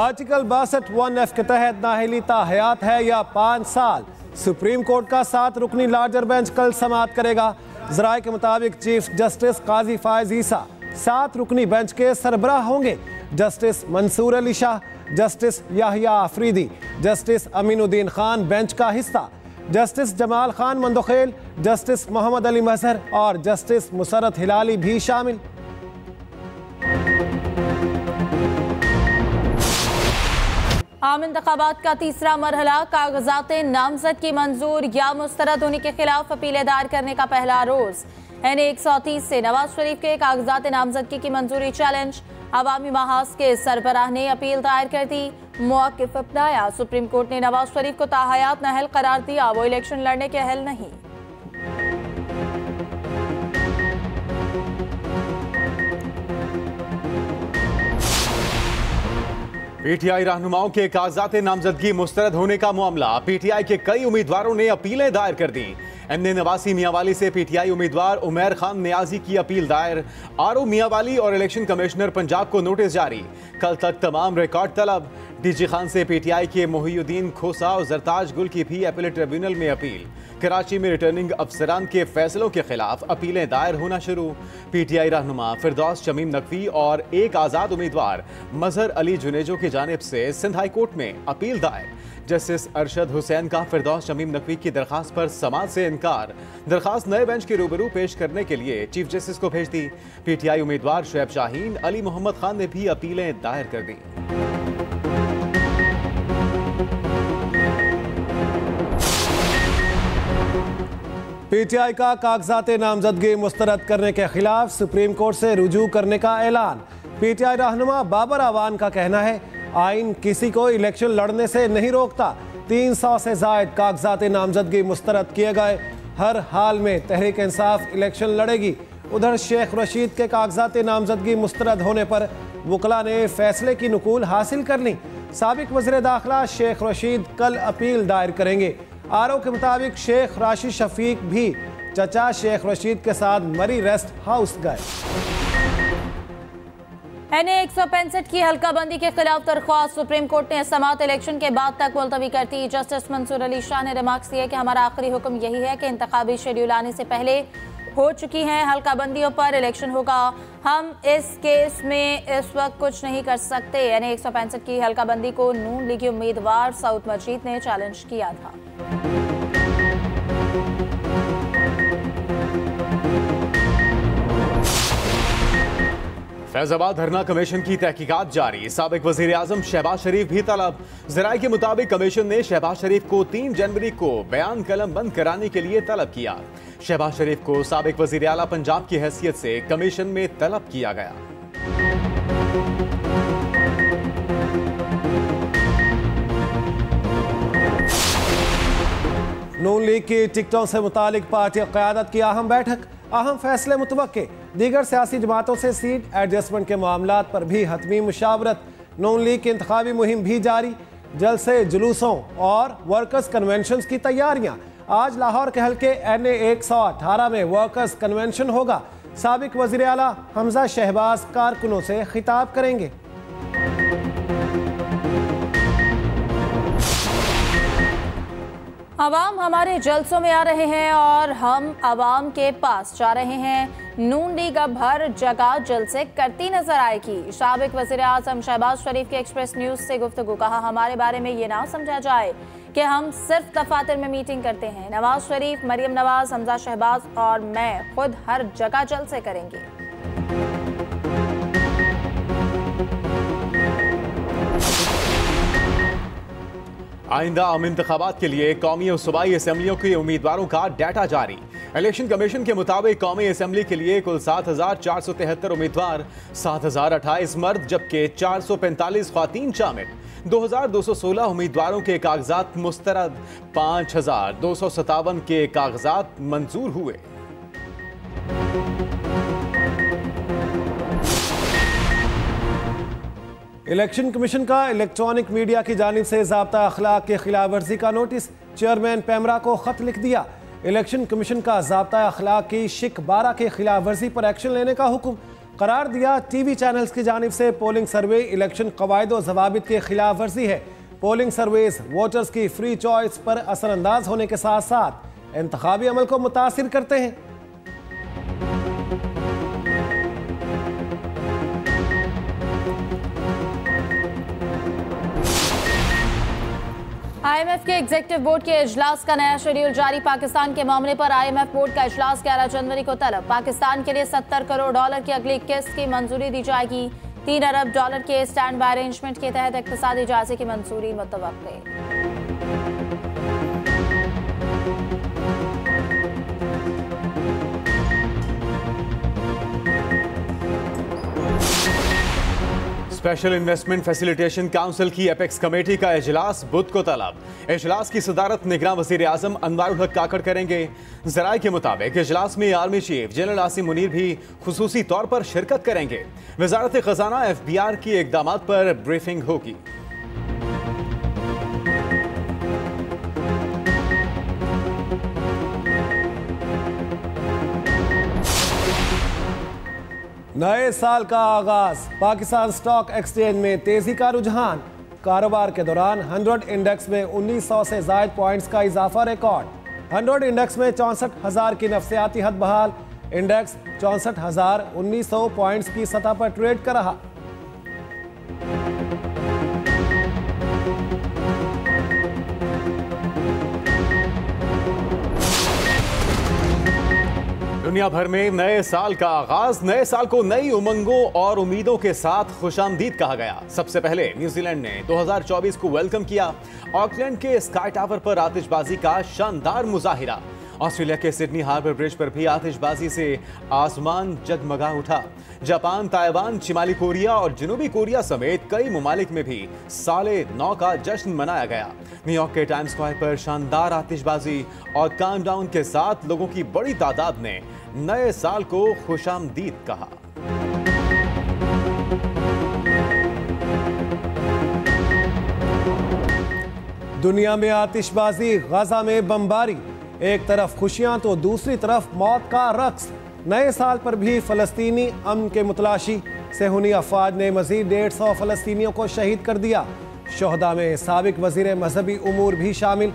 Article 62(1)(f) के तहत नाअहली ताहयात है या 5 साल। सुप्रीम कोर्ट का 7 रुकनी लार्जर बेंच कल समाअत करेगा। ज़राए के मुताबिक चीफ जस्टिस काजी फायज ईसा 7 रुकनी बेंच के सरबराह होंगे। Justice Mansoor Ali Shah, justice Yahya Afridi, justice Aminuddin Khan bench का हिस्सा, जस्टिस जमाल खान मंदोखेल, जस्टिस मोहम्मद अली मजहर और जस्टिस मुसरत हिलाली भी शामिल। आम इंतखाबात का तीसरा मरहला, कागजात नामजद की मंजूर या मुस्तरद होने के खिलाफ अपीलें दायर करने का पहला रोज। NA 130 से नवाज शरीफ के कागजात नामजदगी की मंजूरी चैलेंज। अवामी महाज के सरबराह ने अपील दायर कर दी, मौक़िफ़ अपनाया। सुप्रीम कोर्ट ने नवाज शरीफ को ताहयात नाअहल करार दिया, वो इलेक्शन लड़ने के अहल नहीं। PTI रहनुमाओं के कागजात नामजदगी मुस्तरद होने का मामला। PTI के कई उम्मीदवारों ने अपीलें दायर कर दी। MA नवासी मियांवाली से PTI उम्मीदवार उमैर खान नियाजी की अपील दायर। RO मियांवाली और इलेक्शन कमिश्नर पंजाब को नोटिस जारी। कल तक तमाम रिकॉर्ड तलब। DG खान से PTI के मोहिउद्दीन खोसा और जरताज गुल की भी अपीलेट ट्रिब्यूनल में अपील। कराची में रिटर्निंग अफसरान के फैसलों के खिलाफ अपीलें दायर होना शुरू। PTI रहनुमा फिरदौस शमीम नकवी और एक आज़ाद उम्मीदवार मजहर अली जुनेजो की जानिब से सिंध हाई कोर्ट में अपील दायर। जस्टिस अरशद हुसैन का फिरदौस शमीम नकवी की दरखास्त पर समाअत से इनकार। दरखास्त नए बेंच के रूबरू पेश करने के लिए चीफ जस्टिस को भेज दी। PTI उम्मीदवार शुएब शाहीन, अली मोहम्मद खान ने भी अपीलें दायर कर दी। PTI का कागजात नामजदगी मुस्तरद करने के खिलाफ सुप्रीम कोर्ट से रुजू करने का ऐलान। PTI रहनुमा बाबर आवान का कहना है, आइन किसी को इलेक्शन लड़ने से नहीं रोकता। 300 से जायद कागजात नामजदगी मुस्तरद किए गए। हर हाल में तहरीक इंसाफ इलेक्शन लड़ेगी। उधर शेख रशीद के कागजात नामजदगी मुस्तरद होने पर वकला ने फैसले की नकूल हासिल कर ली। साबिक वज़ीर दाखिला शेख रशीद कल अपील दायर करेंगे। RO के मुताबिक शेख राशिद शफीक भी चचा शेख रशीद के साथ मरी रेस्ट हाउस गए। NA 165 की हल्का बंदी के खिलाफ दरख्वास्त। सुप्रीम कोर्ट ने समाअत इलेक्शन के बाद तक मुलतवी कर दी। जस्टिस मंसूर अली शाह ने रिमार्क्स दिए कि हमारा आखिरी हुक्म यही है कि इंतखाबी शेड्यूल आने से पहले हो चुकी हैं हल्का बंदियों पर इलेक्शन होगा। हम इस केस में इस वक्त कुछ नहीं कर सकते। NA 165 की हल्का बंदी को नून लीगी उम्मीदवार सऊद मजीद ने चैलेंज किया था। फैजाबाद धरना कमीशन की तहकीकात जारी। साबिक वजीर आजम शहबाज शरीफ भी तलब। ज़राए के मुताबिक कमीशन ने शहबाज शरीफ को 3 जनवरी को बयान कलम बंद कराने के लिए तलब किया। शहबाज शरीफ को साबिक वजीर आला पंजाब की हैसियत से कमीशन में तलब किया गया। नून लीग की टिकटों से मुतालिक पार्टी क़यादत की अहम बैठक। अहम फैसले मुतवक्के। दीगर सियासी जमातों से सीट एडजस्टमेंट के मामलात पर भी हतमी मुशावरत। नून लीग की इंतखाबी मुहिम भी जारी। जलसे, जुलूसों और वर्कर्स कन्वेंशन की तैयारियां। आज लाहौर के हल्के NA 118 में वर्कर्स कन्वेंशन होगा। साबिक वज़ीर आला हमजा शहबाज कारकुनों से खिताब करेंगे। अवाम हमारे जलसों में आ रहे हैं और हम अवाम के पास जा रहे हैं। नून लीग अब हर जगह जलसे करती नजर आएगी। साबिक वज़ीर आज़म शहबाज शरीफ की एक्सप्रेस न्यूज से गुफ्तगू। कहा, हमारे बारे में ये ना समझा जाए कि हम सिर्फ दफातर में मीटिंग करते हैं। नवाज शरीफ, मरियम नवाज, हमजा शहबाज और मैं खुद हर जगह जलसे करेंगे। आइंदा आम इंतखाबात के लिए कौमी और सूबाई असम्बलियों के उम्मीदवारों का डाटा जारी। इलेक्शन कमीशन के मुताबिक कौमी असम्बली के लिए कुल 7,473 उम्मीदवार, 7,028 मर्द जबकि 445 ख्वातीन शामिल। 2,216 उम्मीदवारों के कागजात मुस्तरद, 5,257 के कागजात मंजूर हुए। इलेक्शन कमीशन का इलेक्ट्रॉनिक मीडिया की जानिब से ज़ाब्ता अखलाक के खिलाफ वर्जी का नोटिस। चेयरमैन पैमरा को खत लिख दिया। इलेक्शन कमीशन का ज़ाब्ता अखलाक की शिक 12 के खिलाफ वर्जी पर एक्शन लेने का हुक्म। करार दिया टीवी चैनल्स की जानिब से पोलिंग सर्वे इलेक्शन कवायद व ज़वाबित के खिलाफ वर्जी है। पोलिंग सर्वेस वोटर्स की फ्री चॉइस पर असरअंदाज होने के साथ साथ इंतखाबी अमल को मुतासिर करते हैं। IMF के एग्जीक्यूटिव बोर्ड के इजलास का नया शेड्यूल जारी। पाकिस्तान के मामले पर IMF बोर्ड का इजलास 11 जनवरी को तलब। पाकिस्तान के लिए $70 करोड़ की अगली किस्त की मंजूरी दी जाएगी। $3 अरब के स्टैंड बाय अरेंजमेंट के तहत इक्तिसादी जायजे की मंजूरी मुतवक्किल। स्पेशल इन्वेस्टमेंट फैसिलिटेशन काउंसिल की एपेक्स कमेटी का इजलास बुध को तलब। इजलास की सदारत निगरान वजीर आजम अनवारुल हक काकड़ करेंगे। जराये के मुताबिक इजलास में army chief general Asim Munir भी खुसूसी तौर पर शिरकत करेंगे। वजारत खजाना FBR की इकदामात पर ब्रीफिंग होगी। नए साल का आगाज। पाकिस्तान स्टॉक एक्सचेंज में तेजी का रुझान। कारोबार के दौरान 100 इंडेक्स में 1900 से जायद पॉइंट्स का इजाफा रिकॉर्ड। 100 इंडेक्स में 64,000 की नफसियाती हद बहाल। इंडेक्स 64,1900 पॉइंट्स की सतह पर ट्रेड कर रहा। दुनिया भर में नए साल का आगाज। नए साल को नई उमंगों और उम्मीदों के साथ खुशामदीद कहा गया। सबसे पहले न्यूजीलैंड ने 2024 को वेलकम किया। ऑकलैंड के स्काई टावर पर आतिशबाजी का शानदार मुजाहिरा। ऑस्ट्रेलिया के सिडनी हार्बर ब्रिज पर भी आतिशबाजी से आसमान जगमगा उठा। जापान, ताइवान, शिमाली कोरिया और जनूबी कोरिया समेत कई ममालिक में भी साले नौ का जश्न मनाया गया। न्यूयॉर्क के टाइम्स स्क्वायर पर शानदार आतिशबाजी और काउंटडाउन के साथ लोगों की बड़ी तादाद ने नए साल को खुशामदीद कहा। दुनिया में आतिशबाजी, गजा में बमबारी। एक तरफ खुशियां तो दूसरी तरफ मौत का रक्स। नए साल पर भी फलस्तीनी अमन के मुतलाशी। सेहूनी अफवाज ने मजीद 150 फलस्तीनियों को शहीद कर दिया। शोहदा में साबिक वजीर मजहबी उमूर भी शामिल।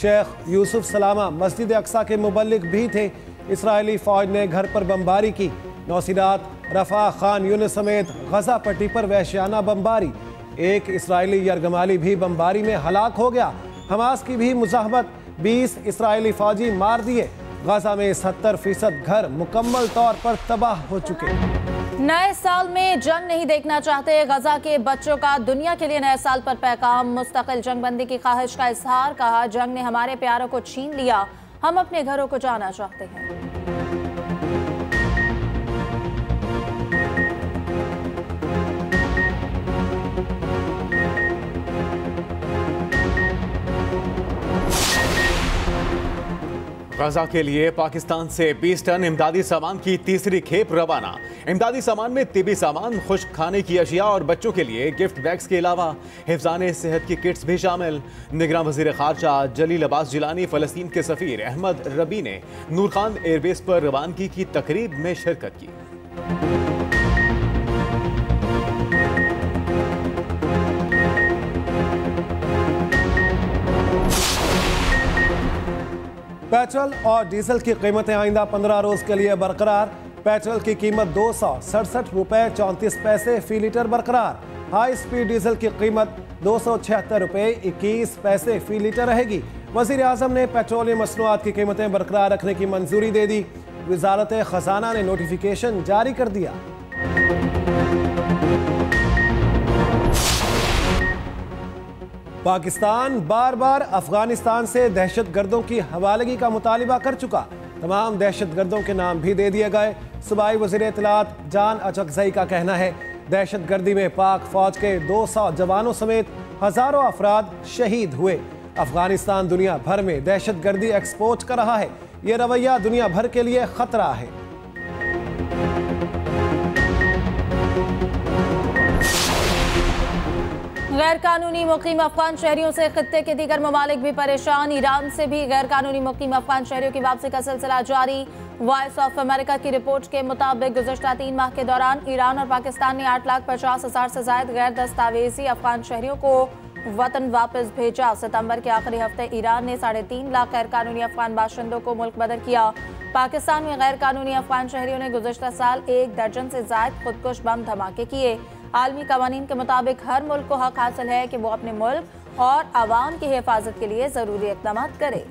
शेख यूसुफ सलामा मस्जिद अक्सा के मुबल्लिग भी थे। इसराइली फौज ने घर पर बमबारी की। नौसिरात, रफा, खान यूनिस समेत गजा पट्टी पर वहशियाना बमबारी। एक इसराइली यरगमाली भी बमबारी में हलाक हो गया। हमास की भी मुजाहमत। 20 इसराइली फौजी मार दिए। गजा में 70% घर मुकम्मल तौर पर तबाह हो चुके। नए साल में जंग नहीं देखना चाहते गजा के बच्चों का दुनिया के लिए नए साल पर पैगाम। मुस्तकिल जंगबंदी की ख्वाहिश का इजहार। कहा, जंग ने हमारे प्यारों को छीन लिया, हम अपने घरों को जाना चाहते हैं। गजा के लिए पाकिस्तान से 20 टन इमदादी सामान की तीसरी खेप रवाना। इमदादी सामान में तिबी सामान, खुश्क खाने की अशिया और बच्चों के लिए गिफ्ट बैग्स के अलावा हिफ्ज़ाने सेहत की किट्स भी शामिल। निगरान वज़ीर ख़ारजा जलील अब्बास जिलानी, फ़लस्तीन के सफ़ीर अहमद रबी ने नूर खान एयरबेस पर रवानगी की तकरीब में शिरकत की। पेट्रोल और डीजल की कीमतें आइंदा 15 रोज के लिए बरकरार। पेट्रोल की कीमत 267 रुपए 34 पैसे फी लीटर बरकरार। हाई स्पीड डीजल की कीमत 276 रुपए 21 पैसे फी लीटर रहेगी। वजीर आजम ने पेट्रोलियम मसनूआत की कीमतें बरकरार रखने की मंजूरी दे दी। वजारत खजाना ने नोटिफिकेशन जारी कर दिया। पाकिस्तान बार बार अफगानिस्तान से दहशतगर्दों की हवालगी का मुतालिबा कर चुका। तमाम दहशतगर्दों के नाम भी दे दिए गए। सूबाई वज़ीर इत्तलात जान अचकज़ई का कहना है, दहशतगर्दी में पाक फौज के 200 जवानों समेत हजारों अफराद शहीद हुए। अफगानिस्तान दुनिया भर में दहशतगर्दी एक्सपोर्ट कर रहा है। यह रवैया दुनिया भर के लिए खतरा है। गैर कानूनी मुकीम अफगान शहरियों से खित्ते के दीगर ममालिक भी परेशान। ईरान से भी गैर कानूनी मुकीम अफगान शहरियों की वापसी का सिलसिला जारी। वॉइस ऑफ अमेरिका की रिपोर्ट के मुताबिक गुज़श्ता 3 माह के दौरान ईरान और पाकिस्तान ने 8,50,000 से ज्यादा गैर दस्तावेजी अफगान शहरियों को वतन वापस भेजा। सितंबर के आखिरी हफ्ते ईरान ने 3.5 लाख गैर कानूनी अफगान बाशिंदों को मुल्क बदर किया। पाकिस्तान में गैर कानूनी अफगान शहरियों ने गुज़श्ता साल 1 दर्जन से ज्यादा खुदकुश बम धमाके किए। आलमी कवानीन के मुताबिक हर मुल्क को हक हासिल है कि वो अपने मुल्क और आवाम की हिफाजत के लिए जरूरी इक़दाम करे।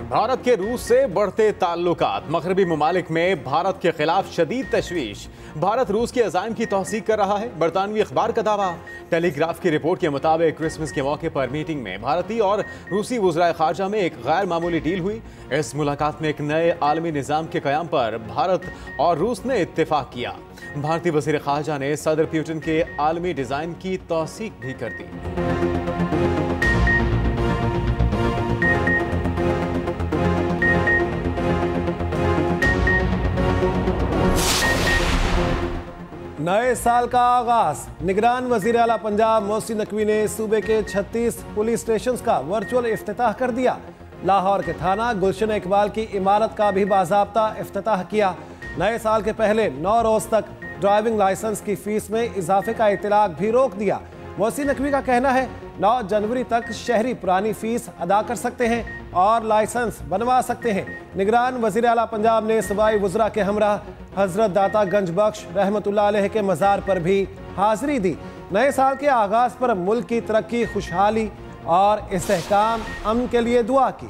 भारत के रूस से बढ़ते ताल्लुकात। मगरबी ममालिक में भारत के खिलाफ शदीद तशवीश। भारत रूस के अज़ाइम की तौसीक कर रहा है, बरतानवी अखबार का दावा। टेलीग्राफ की रिपोर्ट के मुताबिक क्रिसमस के मौके पर मीटिंग में भारतीय और रूसी वज़राए ख़ारजा में एक गैर मामूली डील हुई। इस मुलाकात में एक नए आलमी निज़ाम के क़याम पर भारत और रूस ने इत्तेफाक किया। भारतीय वज़ीर ख़ारजा ने सदर पुतिन के आलमी डिज़ाइन की तौसीक भी कर दी। नए साल का आगाज। निगरान वजीर आला पंजाब मोहसिन नकवी ने सूबे के 36 पुलिस स्टेशन का वर्चुअल इफ्तिताह कर दिया। लाहौर के थाना गुलशन इकबाल की इमारत का भी बाज़ाब्ता इफ्तिताह किया। नए साल के पहले 9 रोज तक ड्राइविंग लाइसेंस की फीस में इजाफे का इतलाक भी रोक दिया। मोहसिन नकवी का कहना है 9 जनवरी तक शहरी पुरानी फीस अदा कर सकते हैं और लाइसेंस बनवा सकते हैं। निगरान वजीर आला पंजाब ने सूबाई वज़रा के हमरा हजरत दाता गंज बख्श रहमतुल्लाह अलैह के मज़ार पर भी हाजिरी दी। नए साल के आगाज़ पर मुल्क की तरक्की, खुशहाली और इस्तेहकाम, अमन के लिए दुआ की।